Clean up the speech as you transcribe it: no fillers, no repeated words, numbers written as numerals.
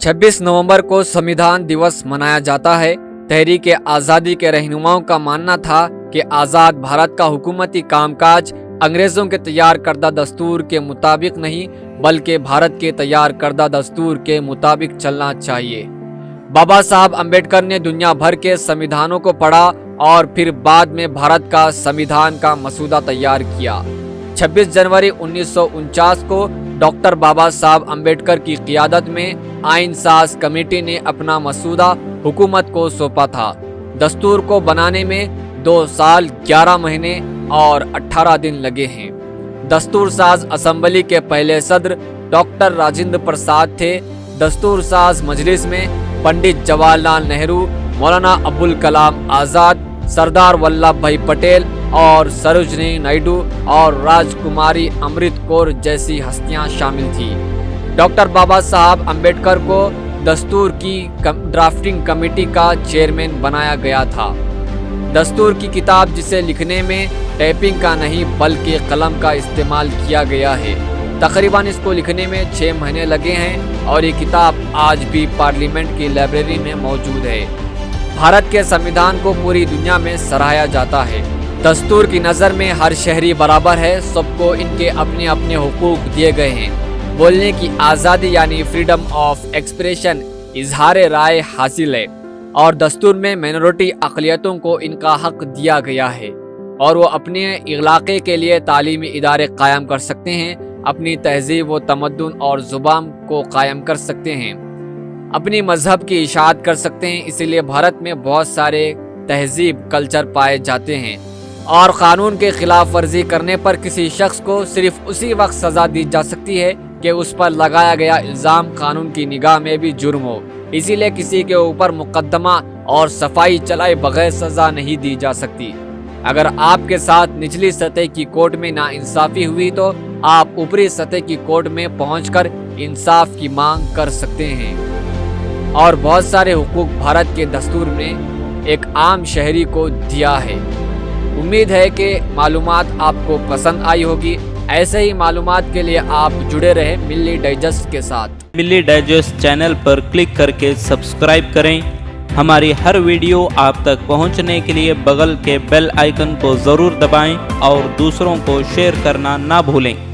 26 नवंबर को संविधान दिवस मनाया जाता है। तहरीक आज़ादी के रहनुमाओं का मानना था कि आज़ाद भारत का हुकूमती कामकाज अंग्रेज़ों के तैयार करदा दस्तूर के मुताबिक नहीं बल्कि भारत के तैयार करदा दस्तूर के मुताबिक चलना चाहिए। बाबा साहब अम्बेडकर ने दुनिया भर के संविधानों को पढ़ा और फिर बाद में भारत का संविधान का मसूदा तैयार किया। 26 जनवरी 1949 को डॉक्टर बाबा साहब अम्बेडकर की क़ियादत में आइन साज कमेटी ने अपना मसूदा हुकूमत को सौंपा था। दस्तूर को बनाने में 2 साल 11 महीने और 18 दिन लगे हैं। दस्तूर साज असम्बली के पहले सदर डॉक्टर राजेंद्र प्रसाद थे। दस्तूर साज मजलिस में पंडित जवाहरलाल नेहरू, मौलाना अबुल कलाम आज़ाद, सरदार वल्लभ भाई पटेल और सरोजिनी नायडू और राजकुमारी अमृत कौर जैसी हस्तियां शामिल थी। डॉक्टर बाबा साहब अम्बेडकर को दस्तूर की ड्राफ्टिंग कमेटी का चेयरमैन बनाया गया था। दस्तूर की किताब जिसे लिखने में टाइपिंग का नहीं बल्कि कलम का इस्तेमाल किया गया है। तकरीबन इसको लिखने में 6 महीने लगे हैं और ये किताब आज भी पार्लियामेंट की लाइब्रेरी में मौजूद है। भारत के संविधान को पूरी दुनिया में सराहा जाता है। दस्तूर की नज़र में हर शहरी बराबर है, सबको इनके अपने अपने हुकूक दिए गए हैं। बोलने की आज़ादी यानी फ्रीडम ऑफ एक्सप्रेशन, इजहार राय हासिल है और दस्तूर में माइनॉरिटी अक़लियतों को इनका हक दिया गया है और वो अपने इलाके के लिए तालीमी इदारे कायम कर सकते हैं, अपनी तहजीब व तमद्दुन और ज़ुबान को कायम कर सकते हैं, अपनी मजहब की इशाअत कर सकते हैं। इसीलिए भारत में बहुत सारे तहजीब कल्चर पाए जाते हैं और क़ानून के खिलाफ वर्जी करने पर किसी शख्स को सिर्फ उसी वक्त सज़ा दी जा सकती है कि उस पर लगाया गया इल्ज़ाम कानून की निगाह में भी जुर्म हो। इसीलिए किसी के ऊपर मुकदमा और सफाई चलाए बगैर सज़ा नहीं दी जा सकती। अगर आपके साथ निचली सतह की कोर्ट में नाइंसाफ़ी हुई तो आप ऊपरी सतह की कोर्ट में पहुंचकर इंसाफ की मांग कर सकते हैं और बहुत सारे हुकूक भारत के दस्तूर ने एक आम शहरी को दिया है। उम्मीद है कि मालूमात आपको पसंद आई होगी। ऐसे ही मालूमात के लिए आप जुड़े रहे मिल्ली डाइजेस्ट के साथ। मिल्ली डाइजेस्ट चैनल पर क्लिक करके सब्सक्राइब करें। हमारी हर वीडियो आप तक पहुंचने के लिए बगल के बेल आइकन को ज़रूर दबाएं और दूसरों को शेयर करना ना भूलें।